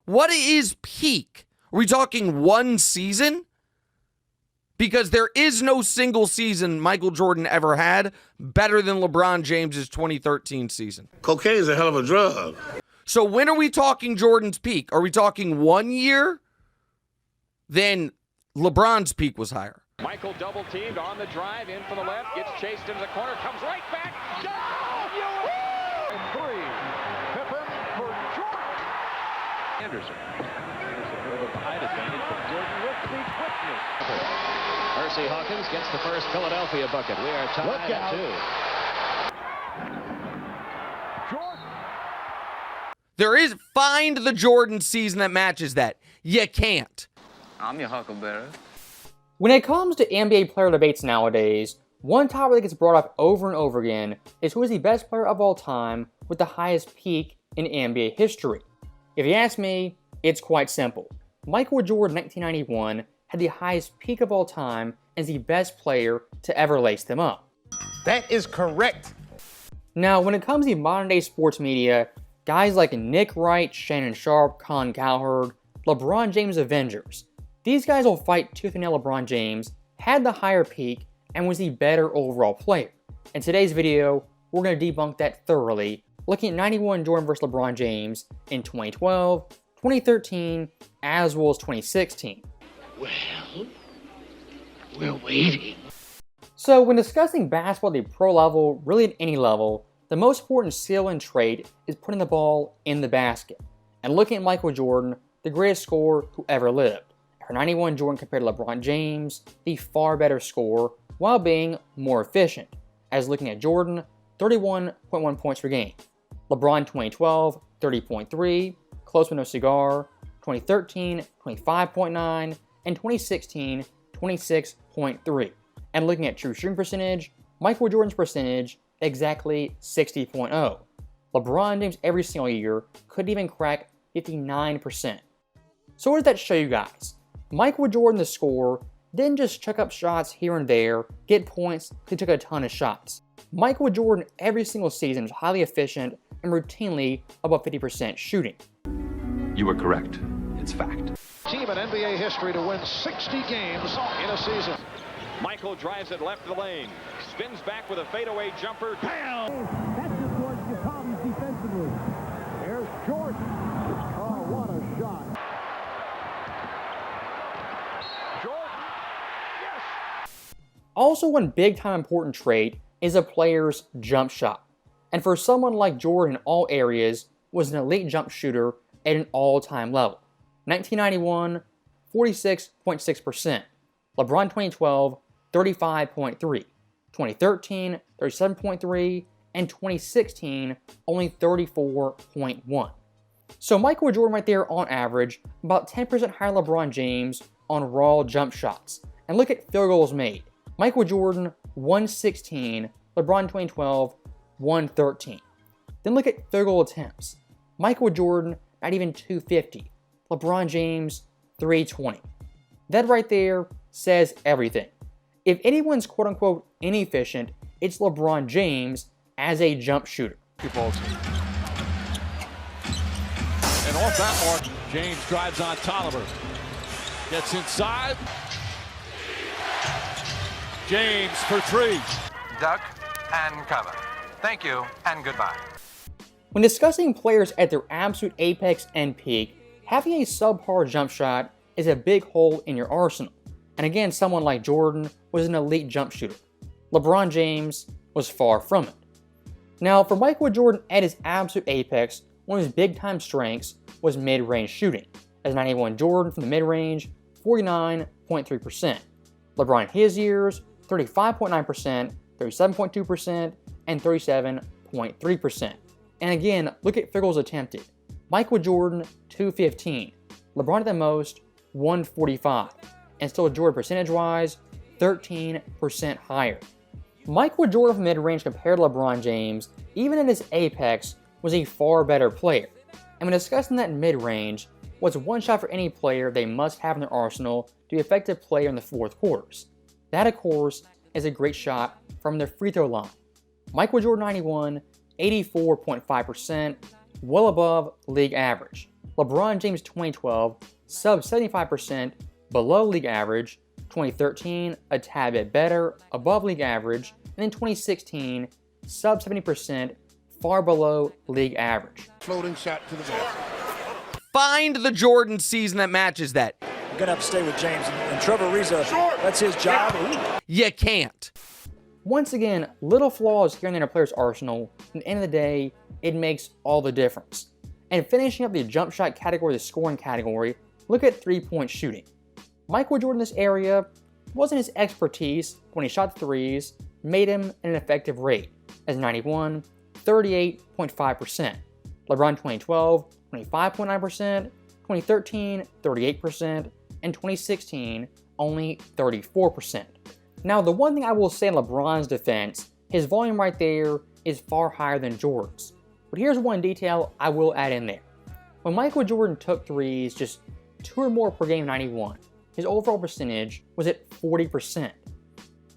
What is peak? Are we talking one season? Because there is no single season Michael Jordan ever had better than LeBron James's 2013 season. Cocaine is a hell of a drug. So when are we talking Jordan's peak? Are we talking 1 year? Then LeBron's peak was higher. Michael double teamed on the drive, in from the left, gets chased into the corner, comes right back. And three. Pippen for Jordan. Anderson with a height advantage, but Jordan with the quickness. Percy Hawkins gets the first Philadelphia bucket. We are tied at 2. Jordan. There is, find the Jordan season that matches that. You can't. I'm your huckleberry. When it comes to NBA player debates nowadays, one topic that gets brought up over and over again is who is the best player of all time with the highest peak in NBA history. If you ask me, it's quite simple. Michael Jordan 1991 had the highest peak of all time and is the best player to ever lace them up. That is correct. Now, when it comes to modern day sports media, guys like Nick Wright, Shannon Sharp, Colin Cowherd, LeBron James Avengers, these guys will fight tooth and nail LeBron James, had the higher peak, and was the better overall player. In today's video, we're going to debunk that thoroughly, looking at 91 Jordan vs. LeBron James in 2012, 2013, as well as 2016. Well, we're waiting. So when discussing basketball at the pro level, really at any level, the most important skill and trait is putting the ball in the basket. And looking at Michael Jordan, the greatest scorer who ever lived. For 91 Jordan compared to LeBron James, the far better scorer, while being more efficient, as looking at Jordan, 31.1 points per game. LeBron 2012, 30.3, close with no cigar, 2013, 25.9, and 2016, 26.3. And looking at true shooting percentage, Michael Jordan's percentage, exactly 60.0. LeBron James every single year couldn't even crack 59%. So what does that show you guys? Michael Jordan, the scorer, didn't just chuck up shots here and there, get points, he took a ton of shots. Michael Jordan every single season was highly efficient and routinely above 50% shooting. You were correct. It's fact. Team in NBA history to win 60 games in a season. Michael drives it left of the lane, spins back with a fadeaway jumper. Bam! That just was your problems defensively. There's Jordan. Oh, what a shot. Jordan, yes! Also, one big-time important trait is a player's jump shot. And for someone like Jordan in all areas, was an elite jump shooter at an all-time level. 1991, 46.6%. LeBron 2012, 35.3. 2013, 37.3. And 2016, only 34.1. So Michael Jordan right there on average, about 10% higher than LeBron James on raw jump shots. And look at field goals made. Michael Jordan, 116. LeBron 2012, 113. Then look at field goal attempts. Michael Jordan, not even 250. LeBron James, 320. That right there says everything. If anyone's quote-unquote inefficient, it's LeBron James as a jump shooter. And off that mark, James drives on Tolliver. Gets inside. James for three. Duck and cover. Thank you and goodbye. When discussing players at their absolute apex and peak, having a subpar jump shot is a big hole in your arsenal. And again, someone like Jordan was an elite jump shooter. LeBron James was far from it. Now, for Michael Jordan at his absolute apex, one of his big-time strengths was mid-range shooting, as 91 Jordan from the mid-range, 49.3%. LeBron in his years, 35.9%, 37.2%, and 37.3%. And again, look at field goals attempted. Michael Jordan, 215. LeBron at the most, 145. And still Jordan percentage-wise, 13% higher. Michael Jordan from mid-range compared to LeBron James, even at his apex, was a far better player. And when discussing that mid-range, what's one shot for any player they must have in their arsenal to be an effective player in the fourth quarters? That, of course, is a great shot from the free throw line. Michael Jordan 91, 84.5%, well above league average. LeBron James 2012, sub 75%, below league average. 2013, a tad bit better, above league average. And then 2016, sub 70%, far below league average. Floating shot to the basket. Find the Jordan season that matches that. You're gonna have to stay with James, and Trevor Ariza, that's his job. You can't. Once again, little flaws here and there in a player's arsenal. At the end of the day, it makes all the difference. And finishing up the jump shot category, the scoring category, look at three-point shooting. Michael Jordan in this area wasn't his expertise when he shot threes, made him an effective rate, as 91, 38.5%. LeBron 2012, 25.9%, 2013, 38%, and 2016, only 34%. Now, the one thing I will say in LeBron's defense, his volume right there is far higher than Jordan's. But here's one detail I will add in there. When Michael Jordan took threes just 2 or more per game in 91, his overall percentage was at 40%.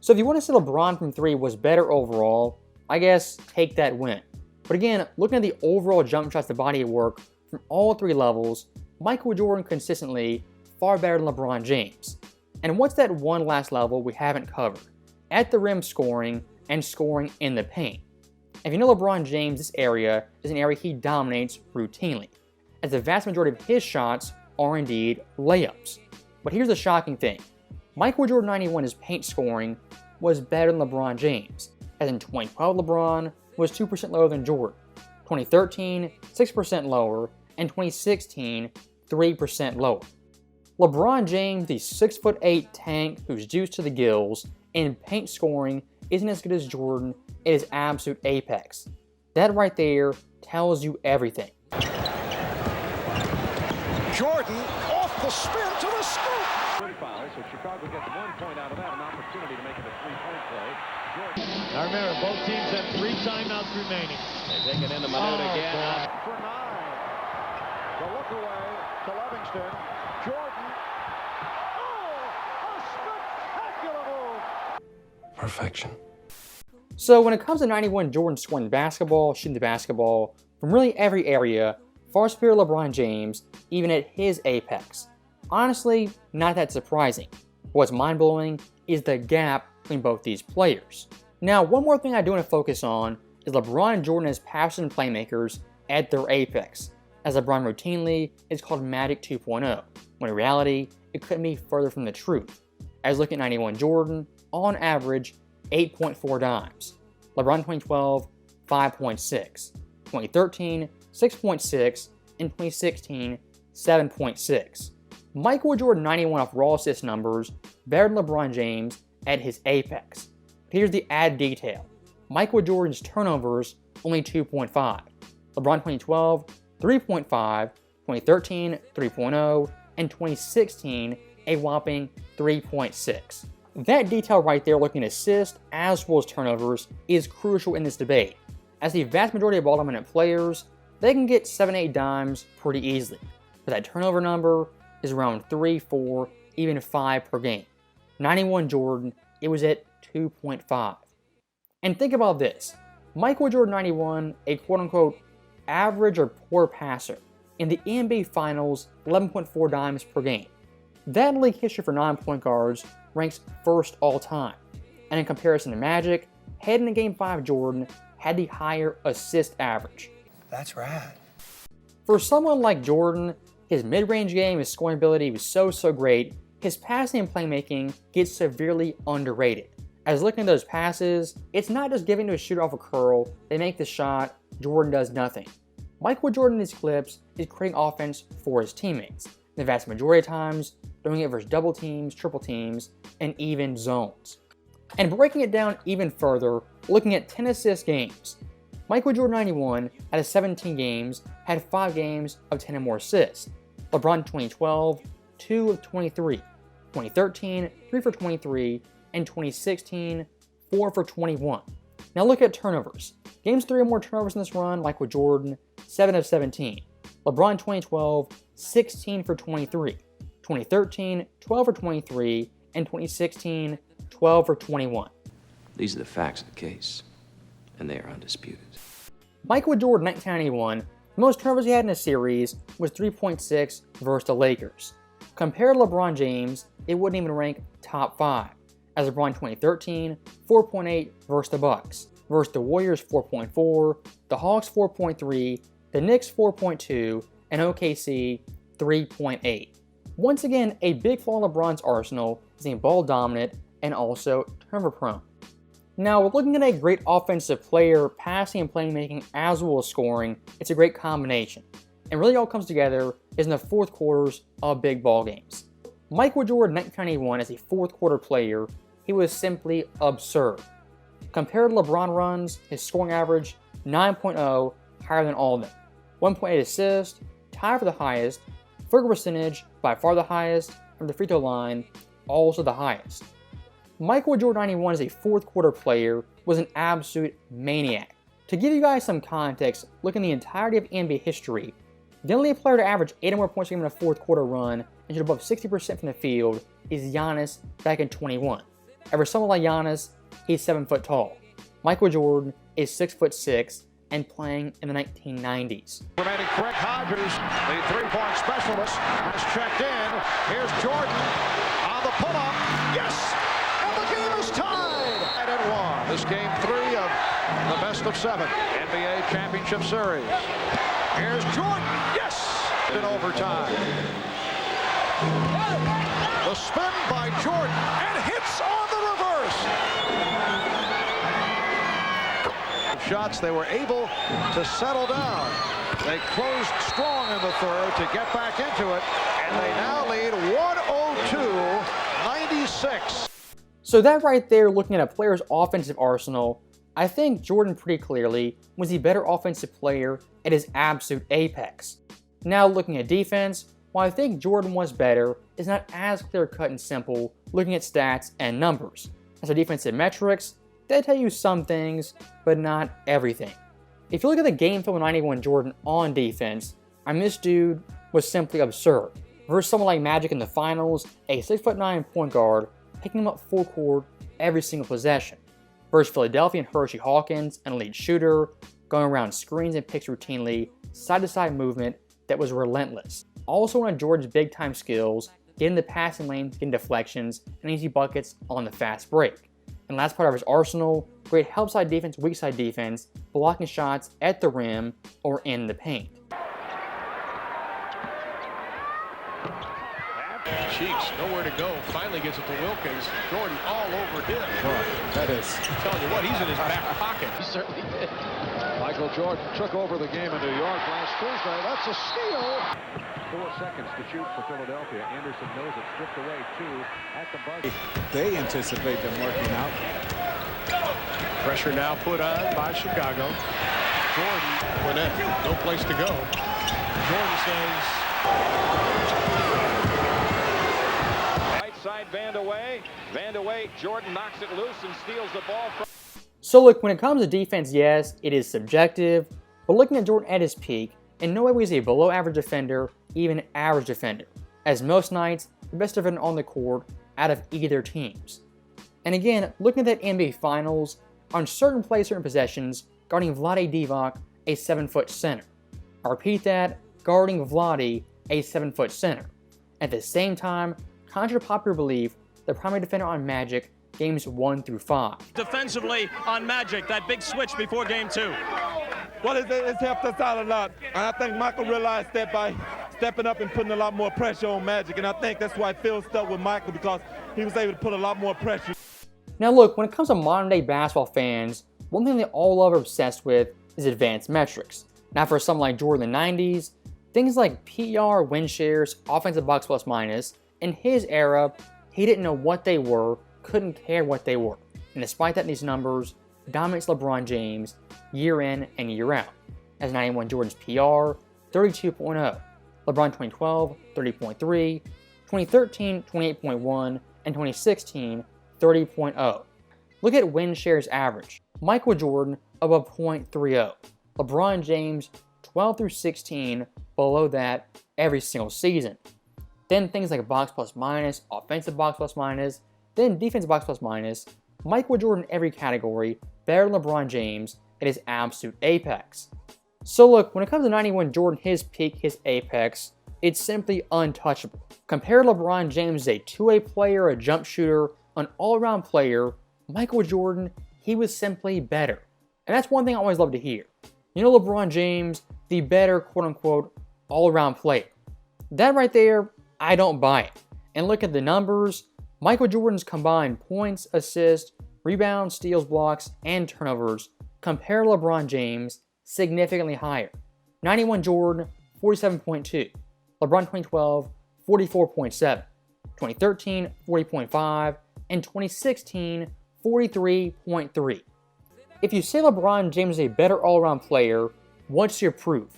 So if you want to say LeBron from 3 was better overall, I guess take that win. But again, looking at the overall jump shots, the body of work from all 3 levels, Michael Jordan consistently far better than LeBron James. And what's that one last level we haven't covered? At the rim scoring and scoring in the paint. If you know LeBron James, this area is an area he dominates routinely, as the vast majority of his shots are indeed layups. But here's the shocking thing. Michael Jordan 91, his paint scoring was better than LeBron James, as in 2012 LeBron was 2% lower than Jordan, 2013 6% lower, and 2016 3% lower. LeBron James, the 6'8" tank who's juiced to the gills, in paint scoring isn't as good as Jordan at his absolute apex. That right there tells you everything. Jordan off the spin to the scoop. Foul, so Chicago gets 1 point out of that, an opportunity to make it a 3-point play. Jordan. Now remember, both teams have 3 timeouts remaining. They take it into Minute again. For 9. The look away to Livingston. Jordan. Oh, a spectacular move. Perfection. So when it comes to 91, Jordan scoring the basketball, shooting the basketball from really every area, far superior LeBron James, even at his apex. Honestly, not that surprising. What's mind-blowing is the gap between both these players. Now, one more thing I do want to focus on is LeBron and Jordan as passers and playmakers at their apex, as LeBron routinely is called Magic 2.0, when in reality, it couldn't be further from the truth. As looking at 91 Jordan, on average, 8.4 dimes. LeBron 2012, 5.6. 2013, 6.6. And 2016, 7.6. Michael Jordan 91 off raw assist numbers, better than LeBron James at his apex. But here's the added detail. Michael Jordan's turnovers, only 2.5. LeBron 2012, 3.5. 2013, 3.0. And 2016, a whopping 3.6. That detail right there, looking at assists as well as turnovers, is crucial in this debate, as the vast majority of ball-dominant players, they can get 7-8 dimes pretty easily, but that turnover number is around 3, 4, even 5 per game. 91 Jordan, it was at 2.5. And think about this, Michael Jordan 91, a quote-unquote average or poor passer, in the NBA Finals, 11.4 dimes per game. That in league history for non-point guards ranks first all time. And in comparison to Magic, heading to Game 5 Jordan had the higher assist average. That's right. For someone like Jordan, his mid-range game, his scoring ability was so great, his passing and playmaking gets severely underrated. As looking at those passes, it's not just giving to a shooter off a curl, they make the shot, Jordan does nothing. Michael Jordan in these clips is creating offense for his teammates. The vast majority of times, doing it versus double teams, triple teams, and even zones. And breaking it down even further, looking at 10 assist games. Michael Jordan 91 out of 17 games had 5 games of 10 or more assists. LeBron 2012, 2 of 23. 2013, 3 for 23. And 2016, 4 for 21. Now look at turnovers. Games 3 or more turnovers in this run, like with Jordan, 7 of 17. LeBron 2012, 16 for 23. 2013, 12 for 23. And 2016, 12 for 21. These are the facts of the case, and they are undisputed. Michael Jordan 1991, from The most turnovers he had in a series was 3.6 versus the Lakers. Compared to LeBron James, it wouldn't even rank top 5, as LeBron 2013, 4.8 versus the Bucks, versus the Warriors 4.4, the Hawks 4.3, the Knicks 4.2, and OKC 3.8. Once again, a big flaw in LeBron's arsenal is being ball dominant and also turnover prone. Now, we're looking at a great offensive player, passing and playmaking as well as scoring. It's a great combination. And really all comes together is in the fourth quarters of big ball games. Michael Jordan 1991 as a fourth quarter player, he was simply absurd. Compared to LeBron runs, his scoring average 9.0, higher than all of them. 1.8 assists, tied for the highest. Field goal percentage, by far the highest. From the free throw line, also the highest. Michael Jordan 91 as a fourth quarter player was an absolute maniac. To give you guys some context, looking at the entirety of NBA history, the only player to average 8 or more points a game in a fourth quarter run and shoot above 60% from the field is Giannis back in 21. And for someone like Giannis, he's 7 foot tall. Michael Jordan is 6'6" and playing in the 1990s. Remaining correct, Hodges, the three-point specialist, has checked in. Here's Jordan on the pull-up. Yes! And the game is tied at 1. This game 3 of the best of 7 NBA Championship Series. Here's Jordan. Yes! In overtime. The spin by Jordan and hits on the reverse. Shots, they were able to settle down. They closed strong in the third to get back into it, and they now lead 102-96. So that right there, looking at a player's offensive arsenal, I think Jordan pretty clearly was the better offensive player at his absolute apex. Now looking at defense, while I think Jordan was better, it's not as clear-cut and simple looking at stats and numbers. As for defensive metrics, they tell you some things, but not everything. If you look at the game film of 91 Jordan on defense, this dude was simply absurd. Versus someone like Magic in the finals, a 6'9" point guard, picking him up full court every single possession. Versus Philadelphia and Hershey Hawkins, an elite shooter, going around screens and picks routinely, side-to-side movement that was relentless. Also one of Jordan's big-time skills, getting the passing lanes, getting deflections, and easy buckets on the fast break. And last part of his arsenal, great help side defense, weak side defense, blocking shots at the rim or in the paint. Cheeks, nowhere to go. Finally gets it to Wilkins. Jordan all over him. That is. I'm telling you what, he's in his back pocket. He certainly did. Michael Jordan took over the game in New York last Tuesday. That's a steal. 4 seconds to shoot for Philadelphia. Anderson knows it. Stripped away 2 at the buzzer. They anticipate them working out. Pressure now put on by Chicago. Jordan, Gwinnett, no place to go. Jordan says. Right side, Van de Way. Van de Way, Jordan knocks it loose and steals the ball from. So look, when it comes to defense, yes, it is subjective, but looking at Jordan at his peak, in no way was he a below average defender, even average defender, as most nights, the best defender on the court out of either teams. And again, looking at that NBA Finals, on certain plays, certain possessions, guarding Vlade Divac, a 7-foot center. I repeat that, guarding Vlade, a 7-foot center. At the same time, contrary to popular belief, the primary defender on Magic, games 1 through 5. Defensively on Magic, that big switch before game 2. Well, it's helped us out a lot. And I think Michael realized that by stepping up and putting a lot more pressure on Magic. And I think that's why Phil stuck with Michael, because he was able to put a lot more pressure. Now look, when it comes to modern day basketball fans, one thing they all love or obsessed with is advanced metrics. Now for someone like Jordan in the 90s, things like PR, win shares, offensive box plus minus, in his era, he didn't know what they were, couldn't care what they were. And despite that, these numbers dominates LeBron James year in and year out. As 91 Jordan's PR, 32.0. LeBron 2012, 30.3. 2013, 28.1. And 2016, 30.0. Look at win shares average. Michael Jordan above 0.30. LeBron James 12 through 16 below that every single season. Then things like box plus minus, offensive box plus minus, then defensive box plus minus. Michael Jordan in every category, better than LeBron James at his absolute apex. So look, when it comes to 91 Jordan, his peak, his apex, it's simply untouchable. Compare LeBron James as a two-way player, a jump shooter, an all-around player. Michael Jordan, he was simply better. And that's one thing I always love to hear. You know, LeBron James, the better, quote-unquote, all-around player. That right there, I don't buy it. And look at the numbers. Michael Jordan's combined points, assists, rebounds, steals, blocks, and turnovers compare to LeBron James significantly higher. 91 Jordan, 47.2. LeBron 2012, 44.7. 2013, 40.5. And 2016, 43.3. If you say LeBron James is a better all-around player, what's your proof?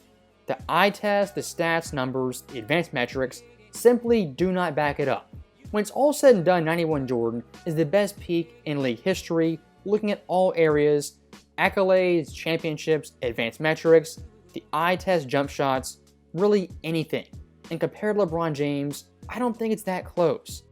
The eye test, the stats, numbers, the advanced metrics simply do not back it up. When it's all said and done, 91 Jordan is the best peak in league history, looking at all areas, accolades, championships, advanced metrics, the eye test, jump shots, really anything. And compared to LeBron James, I don't think it's that close.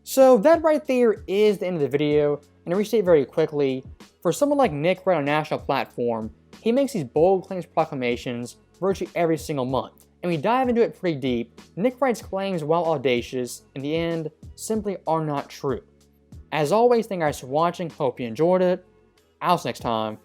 So that right there is the end of the video, and to restate very quickly, for someone like Nick Wright on a national platform, he makes these bold claims proclamations virtually every single month. And we dive into it pretty deep, Nick Wright's claims, while audacious, in the end, simply are not true. As always, thank you guys for watching, hope you enjoyed it. I'll see you next time.